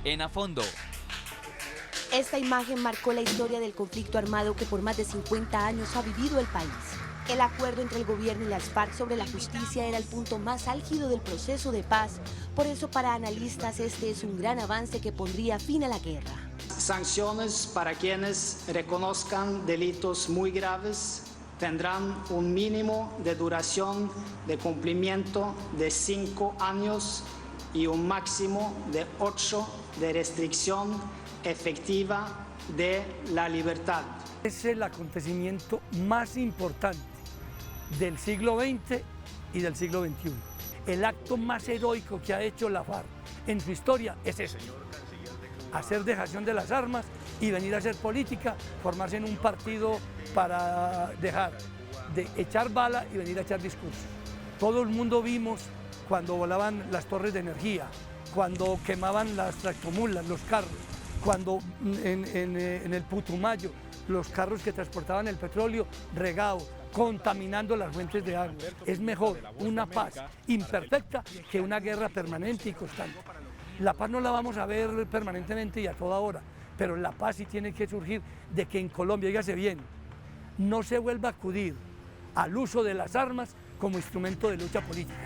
en A Fondo. Esta imagen marcó la historia del conflicto armado que por más de 50 años ha vivido el país. El acuerdo entre el gobierno y las FARC sobre la justicia era el punto más álgido del proceso de paz. Por eso, para analistas, este es un gran avance que pondría fin a la guerra. Sanciones para quienes reconozcan delitos muy graves tendrán un mínimo de duración de cumplimiento de 5 años y un máximo de 8 de restricción efectiva de la libertad. Es el acontecimiento más importante del siglo XX y del siglo XXI. El acto más heroico que ha hecho la FARC en su historia es ese: hacer dejación de las armas y venir a hacer política, formarse en un partido para dejar de echar bala y venir a echar discursos. Todo el mundo vimos cuando volaban las torres de energía, cuando quemaban las tractomulas, los carros, cuando en el Putumayo, los carros que transportaban el petróleo regado, contaminando las fuentes de agua. Es mejor una paz imperfecta que una guerra permanente y constante. La paz no la vamos a ver permanentemente y a toda hora, pero la paz sí tiene que surgir de que en Colombia, dígase bien, no se vuelva a acudir al uso de las armas como instrumento de lucha política.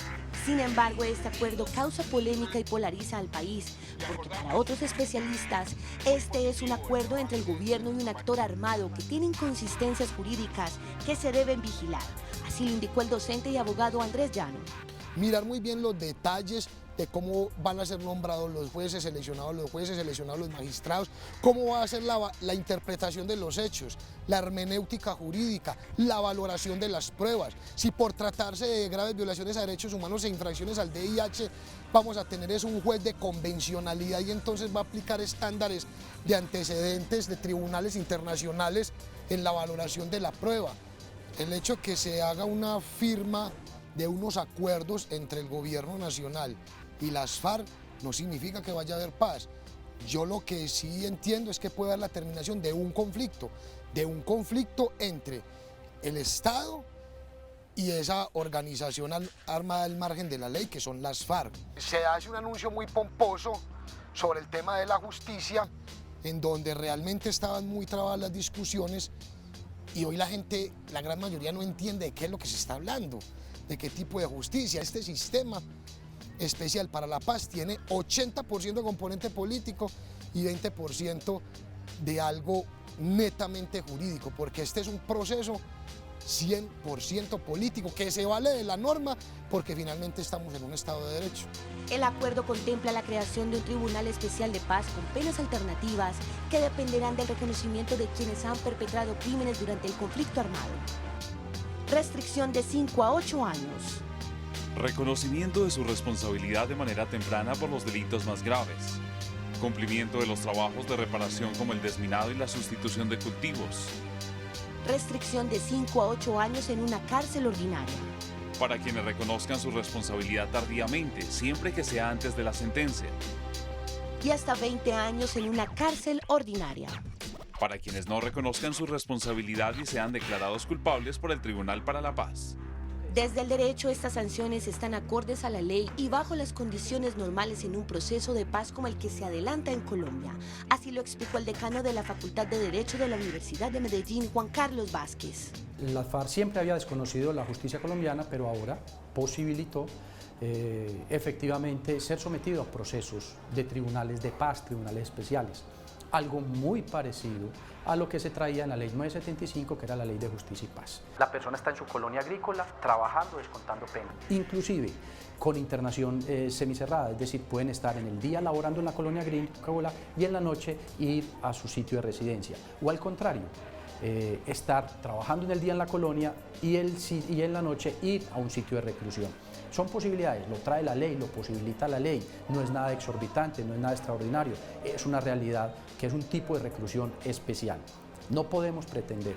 Sin embargo, este acuerdo causa polémica y polariza al país, porque para otros especialistas, este es un acuerdo entre el gobierno y un actor armado que tiene inconsistencias jurídicas que se deben vigilar. Así lo indicó el docente y abogado Andrés Llano. Mirar muy bien los detalles de cómo van a ser nombrados los jueces seleccionados los magistrados, cómo va a ser la interpretación de los hechos, la hermenéutica jurídica, la valoración de las pruebas. Si por tratarse de graves violaciones a derechos humanos e infracciones al DIH vamos a tener es un juez de convencionalidad y entonces va a aplicar estándares de antecedentes de tribunales internacionales en la valoración de la prueba. El hecho que se haga una firma de unos acuerdos entre el gobierno nacional y las FARC no significa que vaya a haber paz. Yo lo que sí entiendo es que puede haber la terminación de un conflicto entre el Estado y esa organización armada al margen de la ley que son las FARC. Se hace un anuncio muy pomposo sobre el tema de la justicia, en donde realmente estaban muy trabadas las discusiones y hoy la gente, la gran mayoría no entiende de qué es lo que se está hablando, de qué tipo de justicia. Este sistema especial para la paz tiene 80% de componente político y 20% de algo netamente jurídico, porque este es un proceso 100% político que se vale de la norma porque finalmente estamos en un Estado de Derecho. El acuerdo contempla la creación de un tribunal especial de paz con penas alternativas que dependerán del reconocimiento de quienes han perpetrado crímenes durante el conflicto armado. Restricción de 5 a 8 años. Reconocimiento de su responsabilidad de manera temprana por los delitos más graves. Cumplimiento de los trabajos de reparación como el desminado y la sustitución de cultivos. Restricción de 5 a 8 años en una cárcel ordinaria. Para quienes reconozcan su responsabilidad tardíamente, siempre que sea antes de la sentencia. Y hasta 20 años en una cárcel ordinaria. Para quienes no reconozcan su responsabilidad y sean declarados culpables por el Tribunal para la Paz. Desde el derecho, estas sanciones están acordes a la ley y bajo las condiciones normales en un proceso de paz como el que se adelanta en Colombia. Así lo explicó el decano de la Facultad de Derecho de la Universidad de Medellín, Juan Carlos Vázquez. La FARC siempre había desconocido la justicia colombiana, pero ahora posibilitó efectivamente ser sometido a procesos de tribunales de paz, tribunales especiales. Algo muy parecido a lo que se traía en la ley 975, que era la ley de justicia y paz. La persona está en su colonia agrícola trabajando, descontando pena. Inclusive con internación semicerrada, es decir, pueden estar en el día laborando en la colonia agrícola y en la noche ir a su sitio de residencia. O al contrario, estar trabajando en el día en la colonia y en la noche ir a un sitio de reclusión. Son posibilidades, lo trae la ley, lo posibilita la ley, no es nada exorbitante, no es nada extraordinario, es una realidad que es un tipo de reclusión especial. No podemos pretender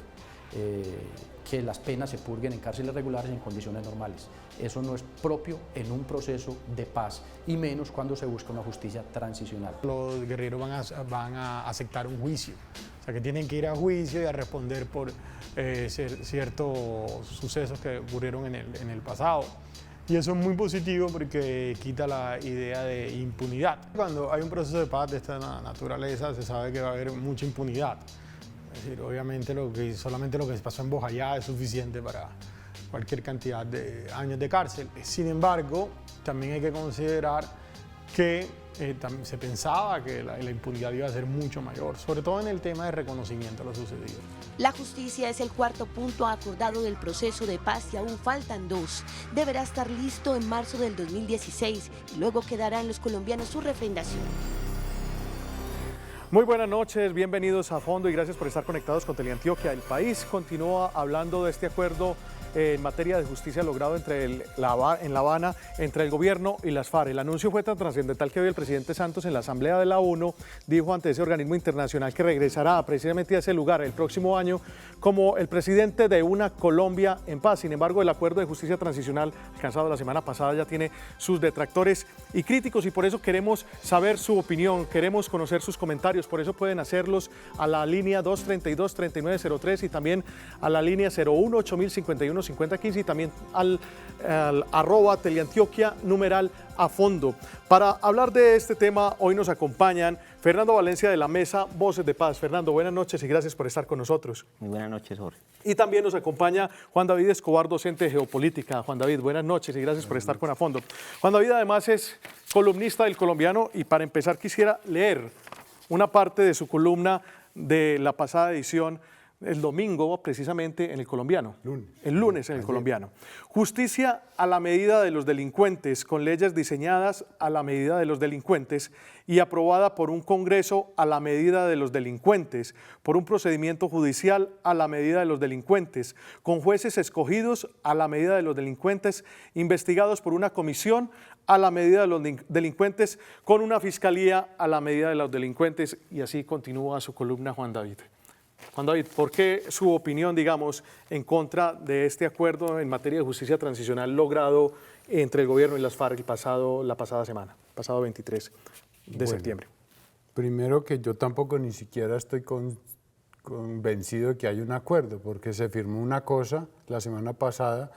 que las penas se purguen en cárceles regulares en condiciones normales. Eso no es propio en un proceso de paz y menos cuando se busca una justicia transicional. Los guerrilleros van a aceptar un juicio, o sea que tienen que ir a juicio y a responder por ciertos sucesos que ocurrieron en el pasado. Y eso es muy positivo porque quita la idea de impunidad. Cuando hay un proceso de paz de esta naturaleza, se sabe que va a haber mucha impunidad. Es decir, obviamente solamente lo que pasó en Bojayá es suficiente para cualquier cantidad de años de cárcel. Sin embargo, también hay que considerar que se pensaba que la impunidad iba a ser mucho mayor, sobre todo en el tema de reconocimiento de lo sucedido. La justicia es el cuarto punto acordado del proceso de paz y aún faltan 2. Deberá estar listo en marzo del 2016 y luego quedará en los colombianos su refrendación. Muy buenas noches, bienvenidos a Fondo y gracias por estar conectados con Teleantioquia. El país continúa hablando de este acuerdo en materia de justicia logrado en La Habana entre el gobierno y las FARC. El anuncio fue tan trascendental que hoy el presidente Santos en la Asamblea de la ONU dijo ante ese organismo internacional que regresará precisamente a ese lugar el próximo año como el presidente de una Colombia en paz. Sin embargo, el acuerdo de justicia transicional alcanzado la semana pasada ya tiene sus detractores y críticos y por eso queremos saber su opinión, queremos conocer sus comentarios, por eso pueden hacerlos a la línea 232-3903 y también a la línea 01-8051-5015 y también al arroba Teleantioquia @ a fondo. Para hablar de este tema, hoy nos acompañan Fernando Valencia de la Mesa Voces de Paz. Fernando, buenas noches y gracias por estar con nosotros. Muy buenas noches, Jorge. Y también nos acompaña Juan David Escobar, docente de Geopolítica. Juan David, buenas noches y gracias por estar con A Fondo. Juan David además es columnista del Colombiano y para empezar quisiera leer una parte de su columna de la pasada edición el domingo, precisamente en el Colombiano. El lunes en el Colombiano. Justicia a la medida de los delincuentes, con leyes diseñadas a la medida de los delincuentes y aprobada por un Congreso a la medida de los delincuentes, por un procedimiento judicial a la medida de los delincuentes, con jueces escogidos a la medida de los delincuentes, investigados por una comisión a la medida de los delincuentes, con una fiscalía a la medida de los delincuentes, y así continúa su columna Juan David. Juan David, ¿por qué su opinión, digamos, en contra de este acuerdo en materia de justicia transicional logrado entre el gobierno y las FARC la pasada semana, pasado 23 de septiembre? Primero que yo tampoco ni siquiera estoy convencido de que hay un acuerdo, porque se firmó una cosa la semana pasada,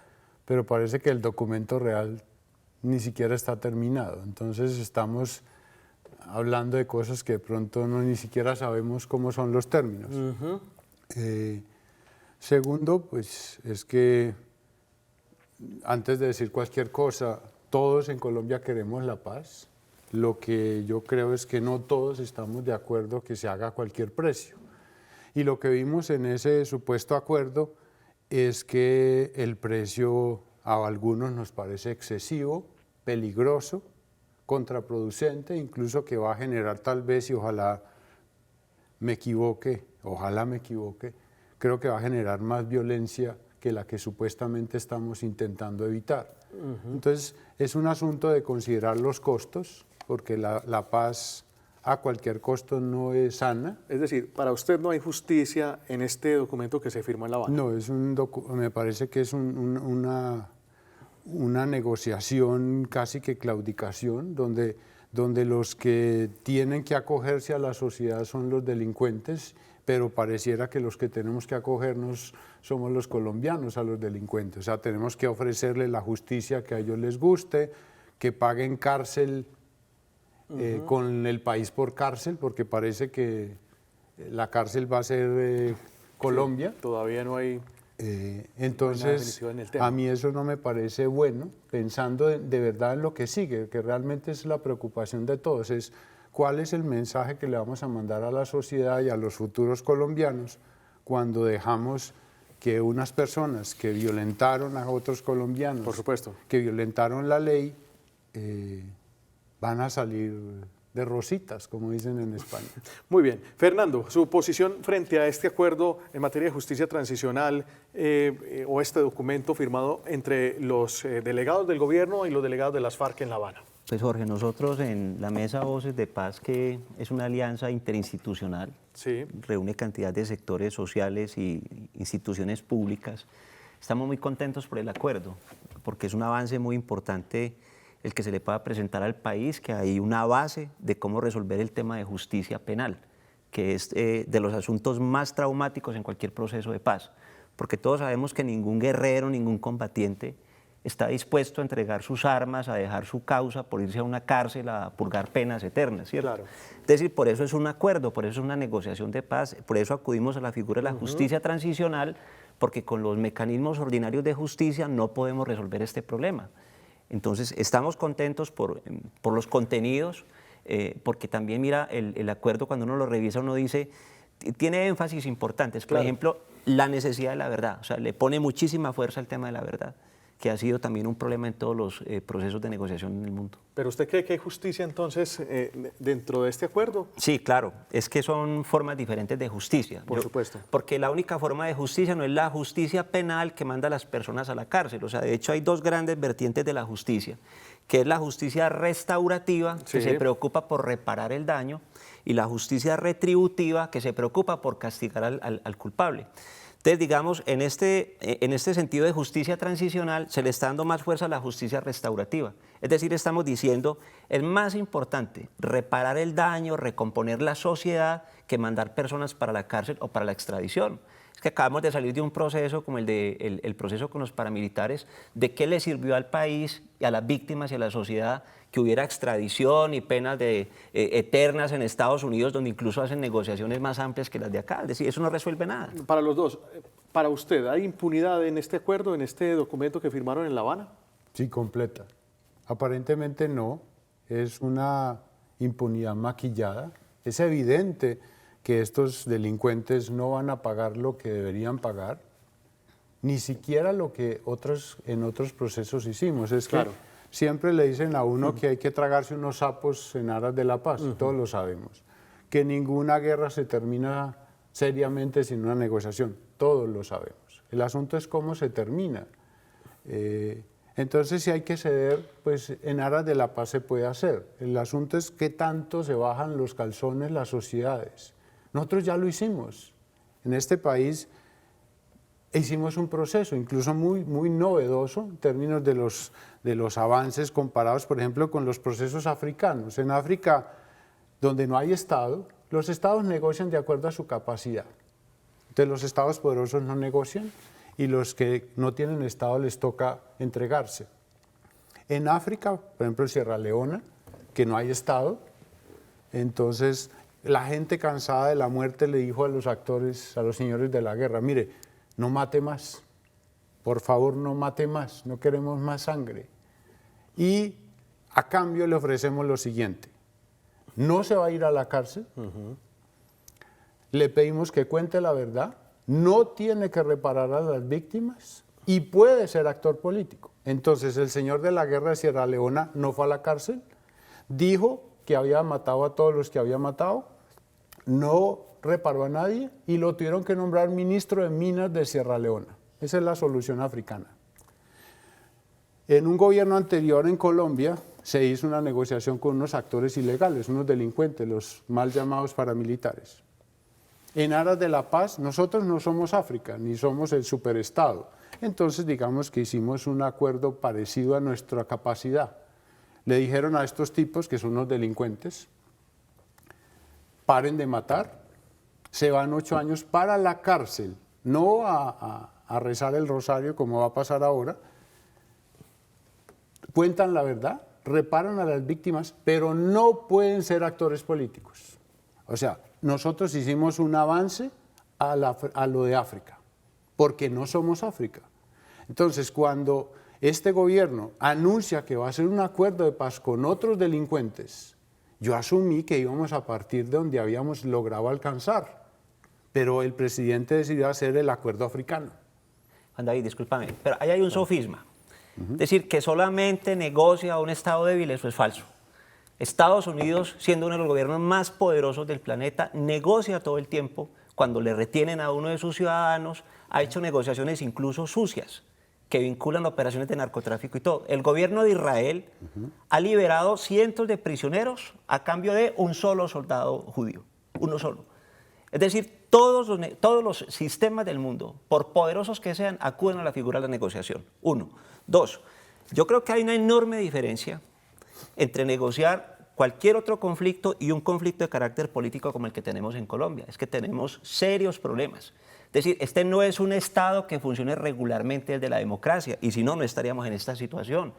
pero parece que el documento real ni siquiera está terminado. Entonces estamos hablando de cosas que de pronto ni siquiera sabemos cómo son los términos. Segundo, pues es que antes de decir cualquier cosa, todos en Colombia queremos la paz. Lo que yo creo es que no todos estamos de acuerdo que se haga a cualquier precio. Y lo que vimos en ese supuesto acuerdo es que el precio a algunos nos parece excesivo, peligroso, contraproducente, incluso que va a generar tal vez, y ojalá me equivoque, creo que va a generar más violencia que la que supuestamente estamos intentando evitar. Entonces, es un asunto de considerar los costos, porque la paz a cualquier costo no es sana. Es decir, para usted no hay justicia en este documento que se firmó en La Habana. No, me parece que es una negociación, casi que claudicación, donde los que tienen que acogerse a la sociedad son los delincuentes, pero pareciera que los que tenemos que acogernos somos los colombianos a los delincuentes. O sea, tenemos que ofrecerles la justicia que a ellos les guste, que paguen cárcel con el país por cárcel, porque parece que la cárcel va a ser Colombia. Sí, todavía no hay... Entonces, a mí eso no me parece bueno, pensando de verdad en lo que sigue, que realmente es la preocupación de todos, es cuál es el mensaje que le vamos a mandar a la sociedad y a los futuros colombianos cuando dejamos que unas personas que violentaron a otros colombianos, por supuesto, que violentaron la ley, van a salir de rositas, como dicen en España. Muy bien. Fernando, su posición frente a este acuerdo en materia de justicia transicional o este documento firmado entre los delegados del gobierno y los delegados de las FARC en La Habana. Pues Jorge, nosotros en la Mesa Voces de Paz, que es una alianza interinstitucional, sí, reúne cantidad de sectores sociales y instituciones públicas, estamos muy contentos por el acuerdo, porque es un avance muy importante el que se le pueda presentar al país, que hay una base de cómo resolver el tema de justicia penal, que es de los asuntos más traumáticos en cualquier proceso de paz, porque todos sabemos que ningún guerrero, ningún combatiente está dispuesto a entregar sus armas, a dejar su causa por irse a una cárcel a purgar penas eternas, ¿cierto? Claro. Es decir, por eso es un acuerdo, por eso es una negociación de paz, por eso acudimos a la figura de la justicia transicional, porque con los mecanismos ordinarios de justicia no podemos resolver este problema. Entonces, estamos contentos por los contenidos, porque también, mira, el acuerdo cuando uno lo revisa, uno dice, tiene énfasis importantes, por ejemplo, la necesidad de la verdad, o sea, le pone muchísima fuerza al tema de la verdad, que ha sido también un problema en todos los procesos de negociación en el mundo. ¿Pero usted cree que hay justicia entonces dentro de este acuerdo? Sí, claro, es que son formas diferentes de justicia. Por supuesto. Porque la única forma de justicia no es la justicia penal que manda a las personas a la cárcel, o sea, de hecho hay dos grandes vertientes de la justicia, que es la justicia restaurativa, que se preocupa por reparar el daño, y la justicia retributiva, que se preocupa por castigar al culpable. Entonces, digamos, en este sentido de justicia transicional se le está dando más fuerza a la justicia restaurativa. Es decir, estamos diciendo, es más importante reparar el daño, recomponer la sociedad, que mandar personas para la cárcel o para la extradición. Es que acabamos de salir de un proceso como el proceso con los paramilitares, de qué le sirvió al país y a las víctimas y a la sociedad que hubiera extradición y penas eternas en Estados Unidos, donde incluso hacen negociaciones más amplias que las de acá. Es decir, eso no resuelve nada. Para los dos, para usted, ¿hay impunidad en este acuerdo, en este documento que firmaron en La Habana? Sí, completa. Aparentemente no, es una impunidad maquillada. Es evidente que estos delincuentes no van a pagar lo que deberían pagar, ni siquiera lo que en otros procesos hicimos. Es que siempre le dicen a uno que hay que tragarse unos sapos en aras de la paz, todos lo sabemos. Que ninguna guerra se termina seriamente sin una negociación, todos lo sabemos. El asunto es cómo se termina. Entonces, si hay que ceder, pues en aras de la paz se puede hacer. El asunto es qué tanto se bajan los calzones las sociedades. Nosotros ya lo hicimos. En este país hicimos un proceso, incluso muy novedoso en términos de los avances comparados, por ejemplo, con los procesos africanos. En África, donde no hay Estado, los Estados negocian de acuerdo a su capacidad. Entonces, los Estados poderosos no negocian y los que no tienen Estado les toca entregarse. En África, por ejemplo, en Sierra Leona, que no hay Estado, entonces la gente cansada de la muerte le dijo a los actores, a los señores de la guerra, mire, no mate más, por favor no mate más, no queremos más sangre. Y a cambio le ofrecemos lo siguiente, no se va a ir a la cárcel, le pedimos que cuente la verdad, no tiene que reparar a las víctimas y puede ser actor político. Entonces el señor de la guerra de Sierra Leona no fue a la cárcel, dijo que había matado a todos los que había matado, no reparó a nadie y lo tuvieron que nombrar ministro de Minas de Sierra Leona. Esa es la solución africana. En un gobierno anterior en Colombia se hizo una negociación con unos actores ilegales, unos delincuentes, los mal llamados paramilitares. En aras de la paz, nosotros no somos África, ni somos el superestado. Entonces, digamos que hicimos un acuerdo parecido a nuestra capacidad. Le dijeron a estos tipos, que son unos delincuentes, paren de matar, se van 8 años para la cárcel, no a rezar el rosario como va a pasar ahora, cuentan la verdad, reparan a las víctimas, pero no pueden ser actores políticos. O sea, nosotros hicimos un avance a lo de África, porque no somos África. Entonces, cuando este gobierno anuncia que va a hacer un acuerdo de paz con otros delincuentes, yo asumí que íbamos a partir de donde habíamos logrado alcanzar, pero el presidente decidió hacer el acuerdo africano. Juan David, discúlpame, pero ahí hay un sofisma. Es decir, que solamente negocia a un Estado débil, eso es falso. Estados Unidos, siendo uno de los gobiernos más poderosos del planeta, negocia todo el tiempo cuando le retienen a uno de sus ciudadanos, ha hecho negociaciones incluso sucias, que vinculan operaciones de narcotráfico y todo. El gobierno de Israel ha liberado cientos de prisioneros a cambio de un solo soldado judío, uno solo. Es decir, todos los sistemas del mundo, por poderosos que sean, acuden a la figura de la negociación. 1. 2. Yo creo que hay una enorme diferencia entre negociar cualquier otro conflicto y un conflicto de carácter político como el que tenemos en Colombia. Es que tenemos serios problemas. Es decir, este no es un Estado que funcione regularmente desde la democracia, y si no, no estaríamos en esta situación.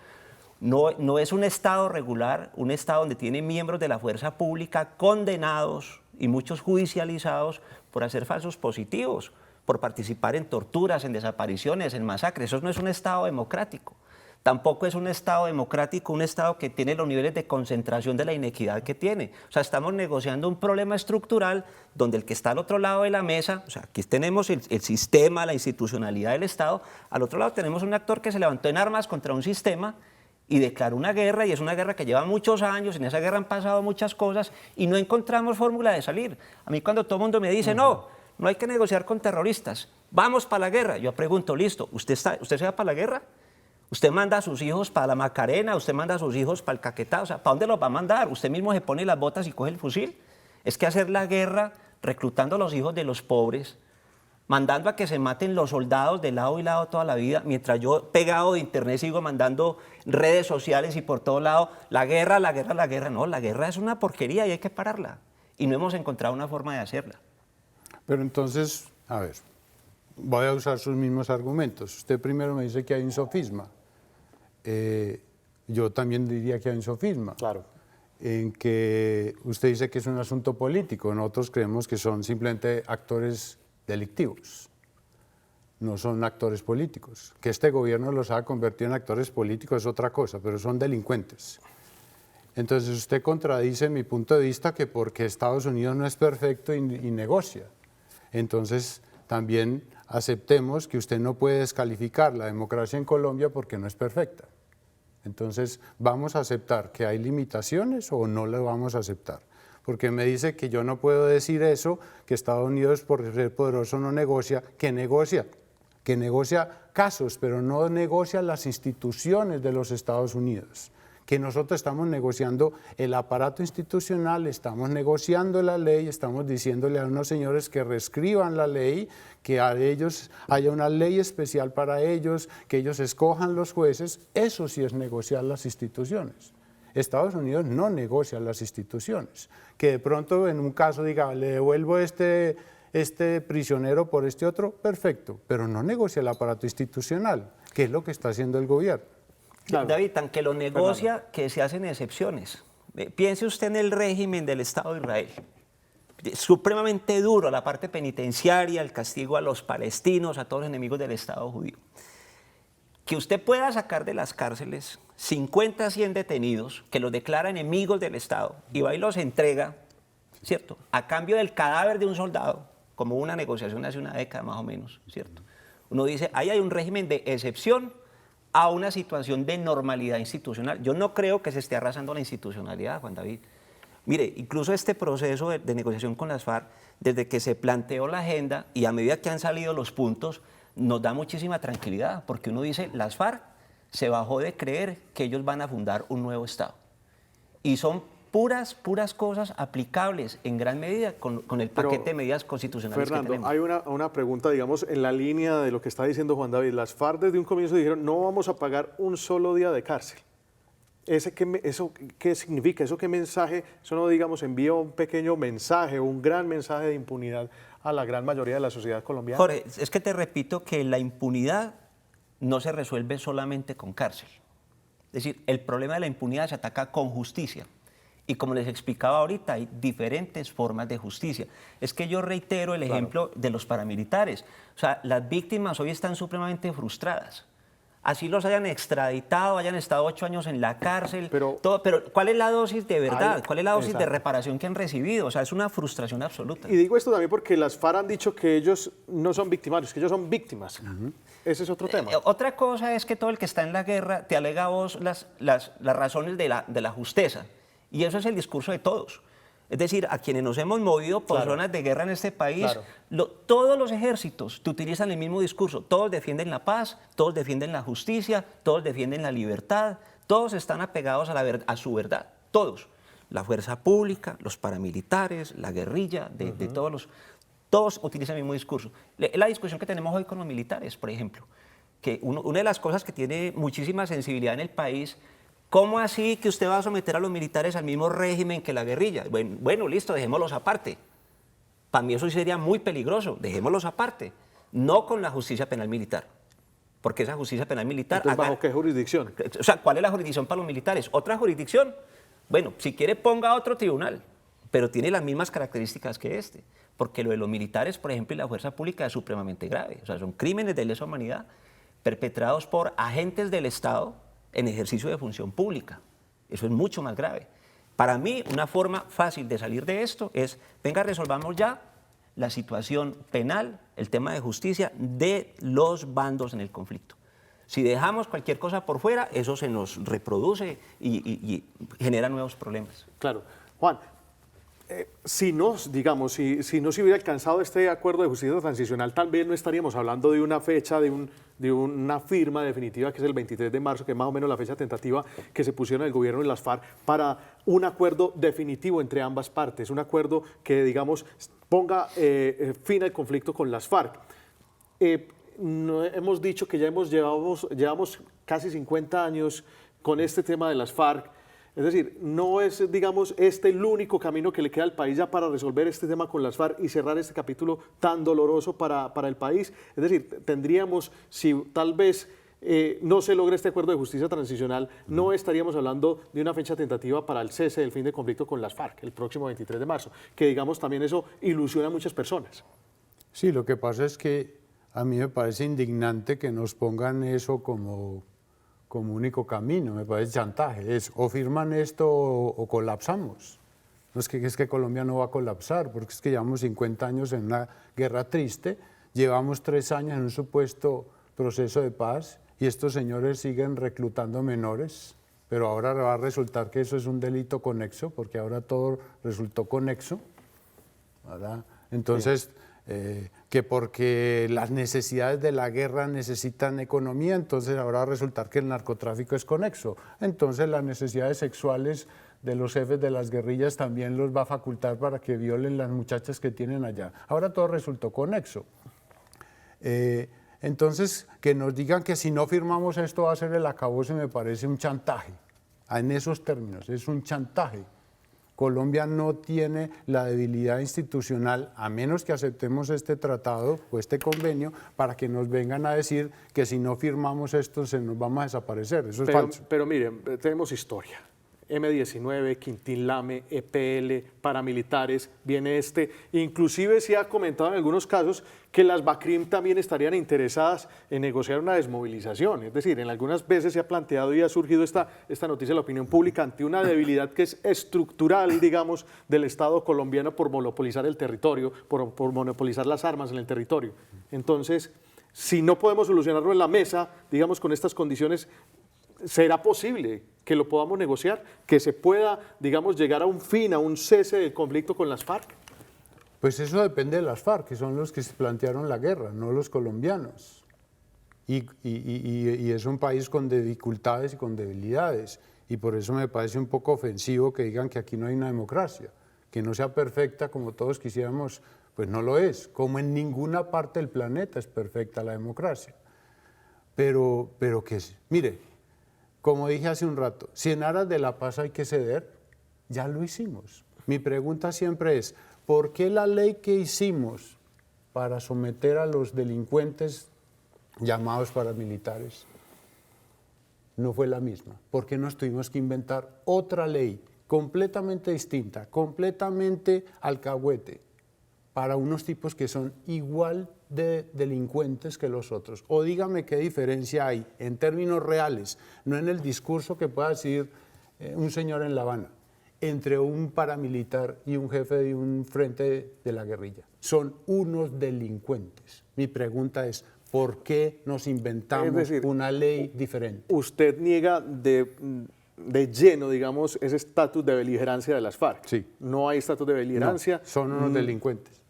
No es un Estado regular, un Estado donde tiene miembros de la fuerza pública condenados y muchos judicializados por hacer falsos positivos, por participar en torturas, en desapariciones, en masacres. Eso no es un Estado democrático. Tampoco es un Estado democrático, un Estado que tiene los niveles de concentración de la inequidad que tiene. O sea, estamos negociando un problema estructural donde el que está al otro lado de la mesa, o sea, aquí tenemos el sistema, la institucionalidad del Estado, al otro lado tenemos un actor que se levantó en armas contra un sistema y declaró una guerra, y es una guerra que lleva muchos años, en esa guerra han pasado muchas cosas y no encontramos fórmula de salir. A mí cuando todo el mundo me dice, no hay que negociar con terroristas, vamos para la guerra, yo pregunto, listo, ¿usted se va para la guerra? Usted manda a sus hijos para la Macarena, usted manda a sus hijos para el Caquetá, o sea, ¿para dónde los va a mandar? ¿Usted mismo se pone las botas y coge el fusil? Es que hacer la guerra reclutando a los hijos de los pobres, mandando a que se maten los soldados de lado y lado toda la vida, mientras yo pegado de internet sigo mandando redes sociales y por todo lado, la guerra, no, la guerra es una porquería y hay que pararla. Y no hemos encontrado una forma de hacerla. Pero entonces, a ver, voy a usar sus mismos argumentos. Usted primero me dice que hay un sofisma. Yo también diría que hay un sofisma. Claro. En que usted dice que es un asunto político, nosotros creemos que son simplemente actores delictivos, no son actores políticos. Que este gobierno los ha convertido en actores políticos es otra cosa, pero son delincuentes. Entonces usted contradice mi punto de vista que porque Estados Unidos no es perfecto y negocia. Entonces también aceptemos que usted no puede descalificar la democracia en Colombia porque no es perfecta. Entonces, ¿vamos a aceptar que hay limitaciones o no las vamos a aceptar? Porque me dice que yo no puedo decir eso, que Estados Unidos por ser poderoso no negocia, que negocia casos, pero no negocia las instituciones de los Estados Unidos. Que nosotros estamos negociando el aparato institucional, estamos negociando la ley, estamos diciéndole a unos señores que reescriban la ley, que a ellos haya una ley especial para ellos, que ellos escojan los jueces. Eso sí es negociar las instituciones. Estados Unidos no negocia las instituciones. Que de pronto en un caso diga, le devuelvo este prisionero por este otro, perfecto, pero no negocia el aparato institucional, que es lo que está haciendo el gobierno. Claro. David, tan que lo negocia que se hacen excepciones. Piense usted en el régimen del Estado de Israel. Supremamente duro la parte penitenciaria, el castigo a los palestinos, a todos los enemigos del Estado judío. Que usted pueda sacar de las cárceles 50 a 100 detenidos, que los declara enemigos del Estado, y va y los entrega, ¿cierto?, a cambio del cadáver de un soldado, como una negociación hace una década más o menos, ¿cierto? Uno dice, ahí hay un régimen de excepción a una situación de normalidad institucional. Yo no creo que se esté arrasando la institucionalidad, Juan David. Mire, incluso este proceso de negociación con las FARC, desde que se planteó la agenda y a medida que han salido los puntos, nos da muchísima tranquilidad, porque uno dice, las FARC se bajó de creer que ellos van a fundar un nuevo Estado. Y son puras cosas aplicables en gran medida con el paquete de medidas constitucionales Fernando, que tenemos. hay una pregunta, digamos, en la línea de lo que está diciendo Juan David. Las FARC desde un comienzo dijeron, no vamos a pagar un solo día de cárcel. ¿Eso qué significa? ¿Eso qué mensaje? Eso no, digamos, envía un pequeño mensaje, un gran mensaje de impunidad a la gran mayoría de la sociedad colombiana. Jorge, es que te repito que la impunidad no se resuelve solamente con cárcel. Es decir, el problema de la impunidad se ataca con justicia. Y como les explicaba ahorita, hay diferentes formas de justicia. Es que yo reitero el ejemplo de los paramilitares. O sea, las víctimas hoy están supremamente frustradas. Así los hayan extraditado, hayan estado 8 años en la cárcel, pero ¿cuál es la dosis de verdad? ¿Cuál es la dosis de reparación que han recibido? O sea, es una frustración absoluta. Y digo esto también porque las FARC han dicho que ellos no son victimarios, que ellos son víctimas. Ese es otro tema. Otra cosa es que todo el que está en la guerra te alega a vos las razones de la justeza. Y eso es el discurso de todos. Es decir, a quienes nos hemos movido por zonas de guerra en este país, todos los ejércitos te utilizan el mismo discurso. Todos defienden la paz, todos defienden la justicia, todos defienden la libertad, todos están apegados a su verdad, todos. La fuerza pública, los paramilitares, la guerrilla, todos utilizan el mismo discurso. La discusión que tenemos hoy con los militares, por ejemplo, que una de las cosas que tiene muchísima sensibilidad en el país ¿Cómo así que usted va a someter a los militares al mismo régimen que la guerrilla? Bueno, listo, dejémoslos aparte. Para mí eso sí sería muy peligroso, dejémoslos aparte. No con la justicia penal militar, porque esa justicia penal militar... Entonces, ¿bajo qué jurisdicción? O sea, ¿cuál es la jurisdicción para los militares? ¿Otra jurisdicción? Bueno, si quiere ponga otro tribunal, pero tiene las mismas características que este, porque lo de los militares, por ejemplo, y la fuerza pública es supremamente grave. O sea, son crímenes de lesa humanidad perpetrados por agentes del Estado en ejercicio de función pública. Eso es mucho más grave. Para mí, una forma fácil de salir de esto es, venga, resolvamos ya la situación penal, el tema de justicia de los bandos en el conflicto. Si dejamos cualquier cosa por fuera, eso se nos reproduce y genera nuevos problemas. Claro. Juan, si no se hubiera alcanzado este acuerdo de justicia transicional, tal vez no estaríamos hablando de una fecha, de una firma definitiva, que es el 23 de marzo, que es más o menos la fecha tentativa que se pusieron el gobierno y las FARC para un acuerdo definitivo entre ambas partes, un acuerdo que, digamos, ponga fin al conflicto con las FARC. Hemos dicho que ya llevamos casi 50 años con este tema de las FARC. Es decir, no es, digamos, el único camino que le queda al país ya para resolver este tema con las FARC y cerrar este capítulo tan doloroso para el país. Es decir, tendríamos, si tal vez no se logra este acuerdo de justicia transicional, no estaríamos hablando de una fecha tentativa para el cese del fin de conflicto con las FARC, el próximo 23 de marzo, que digamos también eso ilusiona a muchas personas. Sí, lo que pasa es que a mí me parece indignante que nos pongan eso como único camino, me parece chantaje, es o firman esto o colapsamos. No es que Colombia no va a colapsar, porque es que llevamos 50 años en una guerra triste, llevamos 3 años en un supuesto proceso de paz y estos señores siguen reclutando menores, pero ahora va a resultar que eso es un delito conexo, porque ahora todo resultó conexo, ¿verdad? Entonces... que porque las necesidades de la guerra necesitan economía, entonces ahora va a resultar que el narcotráfico es conexo. Entonces las necesidades sexuales de los jefes de las guerrillas también los va a facultar para que violen las muchachas que tienen allá. Ahora todo resultó conexo. Entonces, que nos digan que si no firmamos esto va a ser el acabose me parece un chantaje. En esos términos, es un chantaje. Colombia no tiene la debilidad institucional, a menos que aceptemos este tratado o este convenio, para que nos vengan a decir que si no firmamos esto se nos vamos a desaparecer. Eso es falso. Pero miren, tenemos historia. M-19, Quintín Lame, EPL, paramilitares, viene inclusive se ha comentado en algunos casos que las BACRIM también estarían interesadas en negociar una desmovilización, es decir, en algunas veces se ha planteado y ha surgido esta noticia de la opinión pública ante una debilidad que es estructural, digamos, del Estado colombiano por monopolizar el territorio, por monopolizar las armas en el territorio. Entonces, si no podemos solucionarlo en la mesa, digamos, con estas condiciones, ¿será posible que lo podamos negociar? ¿Que se pueda, digamos, llegar a un fin, a un cese del conflicto con las FARC? Pues eso depende de las FARC, que son los que se plantearon la guerra, no los colombianos. Y es un país con dificultades y con debilidades. Y por eso me parece un poco ofensivo que digan que aquí no hay una democracia. Que no sea perfecta como todos quisiéramos, pues no lo es. Como en ninguna parte del planeta es perfecta la democracia. Pero que, mire, como dije hace un rato, si en aras de la paz hay que ceder, ya lo hicimos. Mi pregunta siempre es, ¿por qué la ley que hicimos para someter a los delincuentes llamados paramilitares no fue la misma? ¿Por qué nos tuvimos que inventar otra ley completamente distinta, completamente alcahuete, para unos tipos que son igual de delincuentes que los otros? O dígame qué diferencia hay en términos reales, no en el discurso que pueda decir un señor en La Habana, entre un paramilitar y un jefe de un frente de la guerrilla. Son unos delincuentes. Mi pregunta es, ¿por qué nos inventamos una ley diferente? Usted niega de lleno, digamos, ese estatus de beligerancia de las FARC. Sí. No hay estatus de beligerancia. No, son unos delincuentes.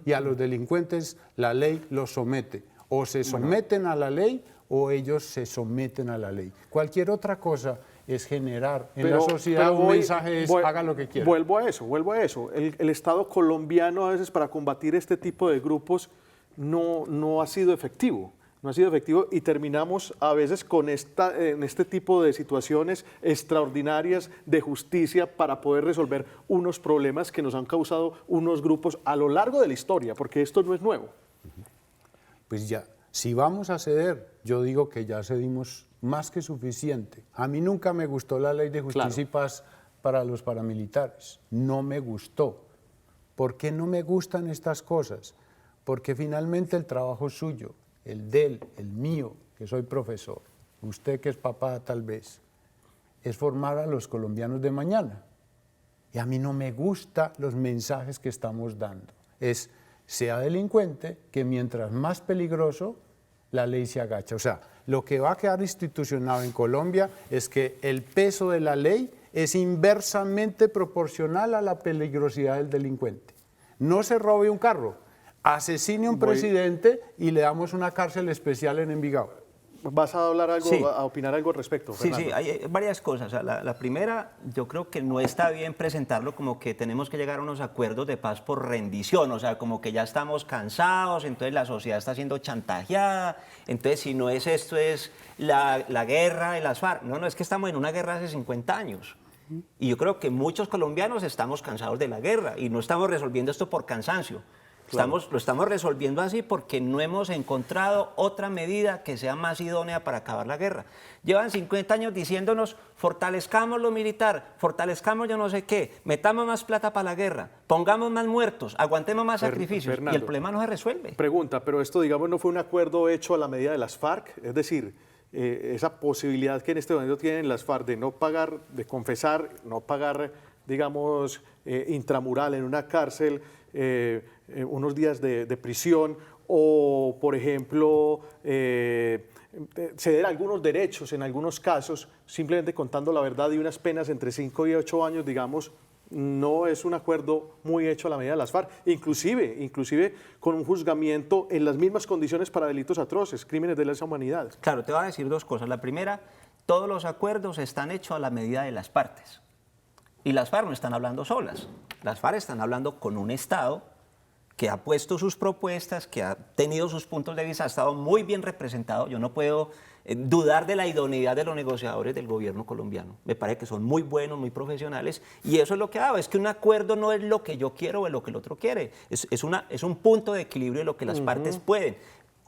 Y a los delincuentes la ley los somete. O se someten a la ley o ellos se someten a la ley. Cualquier otra cosa es generar en la sociedad un mensaje, haga lo que quiera. Vuelvo a eso. El Estado colombiano a veces para combatir este tipo de grupos no ha sido efectivo. no ha sido efectivo y terminamos a veces con en este tipo de situaciones extraordinarias de justicia para poder resolver unos problemas que nos han causado unos grupos a lo largo de la historia, porque esto no es nuevo. Pues ya, si vamos a ceder, yo digo que ya cedimos más que suficiente. A mí nunca me gustó la ley de justicia y paz para los paramilitares, no me gustó. ¿Por qué no me gustan estas cosas? Porque finalmente el trabajo es suyo, el de él, el mío, que soy profesor, usted que es papá tal vez, es formar a los colombianos de mañana. Y a mí no me gustan los mensajes que estamos dando. Es, sea delincuente, que mientras más peligroso, la ley se agacha. O sea, lo que va a quedar institucionado en Colombia es que el peso de la ley es inversamente proporcional a la peligrosidad del delincuente. No se robe un carro, asesine a un presidente y le damos una cárcel especial en Envigado. ¿Vas a hablar algo, Sí. a opinar algo al respecto, Fernando? Sí, hay varias cosas. La primera, yo creo que no está bien presentarlo como que tenemos que llegar a unos acuerdos de paz por rendición, o sea, como que ya estamos cansados, entonces la sociedad está siendo chantajeada, entonces si no es esto, es la guerra de las FARC. No, es que estamos en una guerra hace 50 años. Y yo creo que muchos colombianos estamos cansados de la guerra y no estamos resolviendo esto por cansancio. Lo estamos resolviendo así porque no hemos encontrado otra medida que sea más idónea para acabar la guerra. Llevan 50 años diciéndonos, fortalezcamos lo militar, fortalezcamos yo no sé qué, metamos más plata para la guerra, pongamos más muertos, aguantemos más sacrificios, Fernando, y el problema no se resuelve. Pregunta, pero esto, digamos, no fue un acuerdo hecho a la medida de las FARC, es decir, esa posibilidad que en este momento tienen las FARC de no pagar, de confesar, no pagar, digamos, intramural en una cárcel, unos días de prisión o, por ejemplo, ceder algunos derechos en algunos casos, simplemente contando la verdad y unas penas entre 5 y 8 años, digamos, no es un acuerdo muy hecho a la medida de las FARC, inclusive con un juzgamiento en las mismas condiciones para delitos atroces, crímenes de lesa humanidad. Claro, te voy a decir dos cosas. La primera, todos los acuerdos están hechos a la medida de las partes. Y las FARC no están hablando solas. Las FARC están hablando con un Estado que ha puesto sus propuestas, que ha tenido sus puntos de vista, ha estado muy bien representado. Yo no puedo dudar de la idoneidad de los negociadores del gobierno colombiano. Me parece que son muy buenos, muy profesionales, y eso es lo que hago. Es que un acuerdo no es lo que yo quiero o lo que el otro quiere. Es un punto de equilibrio de lo que las partes pueden.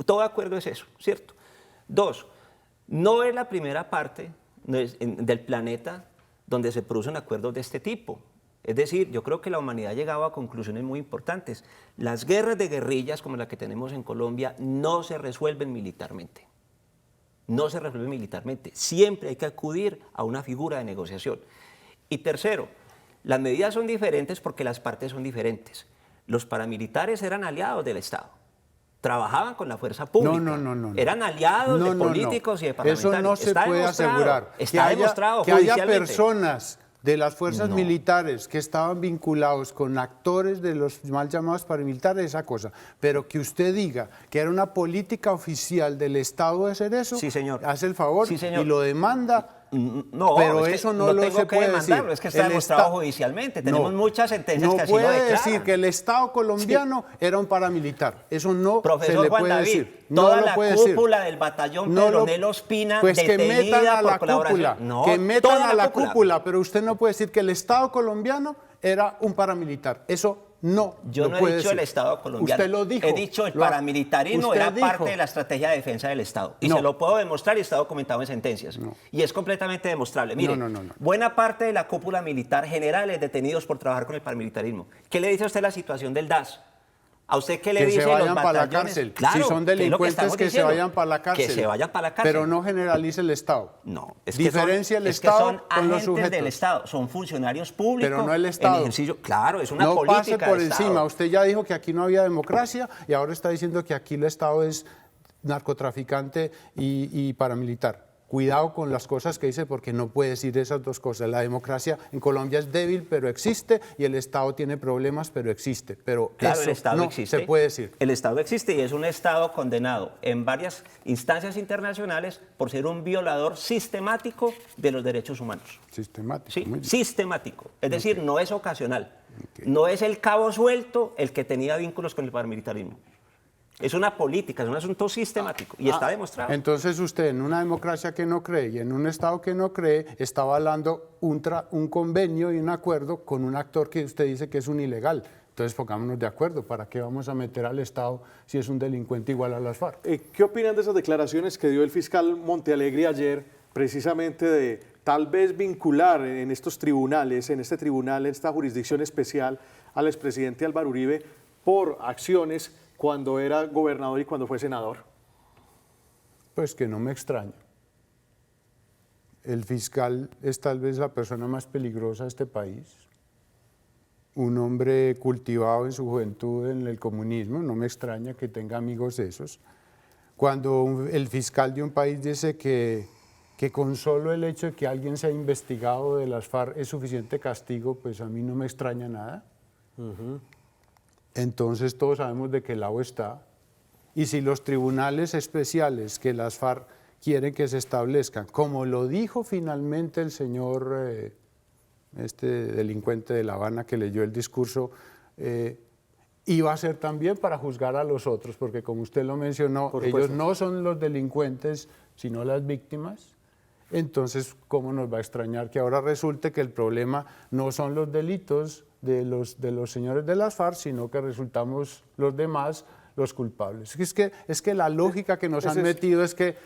Todo acuerdo es eso, ¿cierto? Dos, no es la primera parte del planeta donde se producen acuerdos de este tipo. Es decir, yo creo que la humanidad ha llegado a conclusiones muy importantes. Las guerras de guerrillas como la que tenemos en Colombia no se resuelven militarmente. No se resuelven militarmente. Siempre hay que acudir a una figura de negociación. Y tercero, las medidas son diferentes porque las partes son diferentes. Los paramilitares eran aliados del Estado. Trabajaban con la fuerza pública. No. Eran aliados de políticos y de parlamentarios. Eso no se Está puede demostrado, asegurar. Está demostrado que haya judicialmente. personas de las fuerzas militares que estaban vinculados con actores de los mal llamados paramilitares, esa cosa. Pero que usted diga que era una política oficial del Estado de hacer eso, sí, señor. Hace el favor Sí, señor. y lo demanda. No, pero es eso que no lo tengo se que puede demandarlo, decir. es que está El demostrado Estado- judicialmente. Tenemos muchas sentencias no que así lo puede declaran. decir que el Estado colombiano era un paramilitar. Eso no Profesor se le Juan puede David, decir. toda no lo la puede decir. cúpula del batallón No lo- Pedronel Ospina pues que detenida metan a por la colaboración. cúpula, No, que metan toda a la cúpula, pero usted no puede decir que el Estado colombiano era un paramilitar. Eso no Yo lo no he puede dicho decir. el Estado colombiano. Usted lo dijo. He dicho el Lo ha- paramilitarismo usted era dijo. parte de la estrategia de defensa del Estado. Y No. se lo puedo demostrar y está documentado en sentencias. Y es completamente demostrable. Mire, No. buena parte de la cúpula militar, generales detenidos por trabajar con el paramilitarismo. ¿Qué le dice a usted la situación del DAS? ¿A usted qué le Que dice se los vayan para la batallones? cárcel. Claro, Si son que es lo que delincuentes, estamos que se diciendo. vayan para la cárcel. Que se vayan para la cárcel. Pero no generalice el Estado. No, es que Diferencia son, el es que Estado son con los agentes sujetos. del Estado, son funcionarios públicos. Pero no el en Estado. ejercicio, claro, es una no política pase por de encima. Estado. Usted ya dijo que aquí no había democracia y ahora está diciendo que aquí el Estado es narcotraficante y paramilitar. Cuidado con las cosas que dice porque no puede decir esas dos cosas. La democracia en Colombia es débil, pero existe, y el Estado tiene problemas, pero existe. Pero Claro, eso el Estado no existe. se puede decir. El Estado existe y es un Estado condenado en varias instancias internacionales por ser un violador sistemático de los derechos humanos. Sistemático. Sí, muy bien. sistemático. Es decir, no es ocasional. No es el cabo suelto el que tenía vínculos con el paramilitarismo. Es una política, es un asunto sistemático y está demostrado. Entonces usted en una democracia que no cree y en un Estado que no cree está avalando un convenio y un acuerdo con un actor que usted dice que es un ilegal. Entonces pongámonos de acuerdo, ¿para qué vamos a meter al Estado si es un delincuente igual a las FARC? ¿Qué opinan de esas declaraciones que dio el fiscal Montealegre ayer, precisamente de tal vez vincular en estos tribunales, en este tribunal, en esta jurisdicción especial, al expresidente Álvaro Uribe por acciones cuando era gobernador y cuando fue senador? Pues que no me extraña. El fiscal es tal vez la persona más peligrosa de este país. Un hombre cultivado en su juventud en el comunismo, no me extraña que tenga amigos de esos. Cuando el fiscal de un país dice que con solo el hecho de que alguien sea investigado de las FARC es suficiente castigo, pues a mí no me extraña nada. Entonces todos sabemos de qué lado está. Y si los tribunales especiales que las FARC quieren que se establezcan, como lo dijo finalmente el señor, este delincuente de La Habana que leyó el discurso, iba a ser también para juzgar a los otros, porque como usted lo mencionó, ellos no son los delincuentes, sino las víctimas. Entonces, ¿cómo nos va a extrañar que ahora resulte que el problema no son los delitos de los señores de las FARC, sino que resultamos los demás los culpables? Es que la lógica que nos han metido es que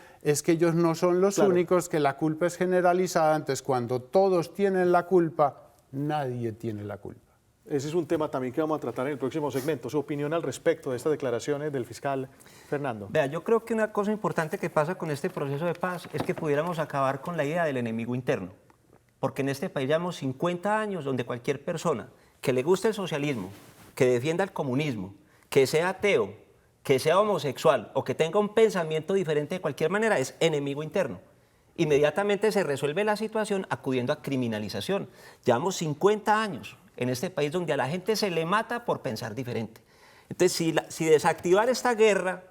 ellos no son los únicos, que la culpa es generalizada, entonces cuando todos tienen la culpa, nadie tiene la culpa. Ese es un tema también que vamos a tratar en el próximo segmento. Su opinión al respecto de estas declaraciones del fiscal Fernando. Vea, yo creo que una cosa importante que pasa con este proceso de paz es que pudiéramos acabar con la idea del enemigo interno. Porque en este país llevamos 50 años donde cualquier persona que le guste el socialismo, que defienda el comunismo, que sea ateo, que sea homosexual o que tenga un pensamiento diferente de cualquier manera es enemigo interno. Inmediatamente se resuelve la situación acudiendo a criminalización. Llevamos 50 años en este país donde a la gente se le mata por pensar diferente. Entonces, si desactivar esta guerra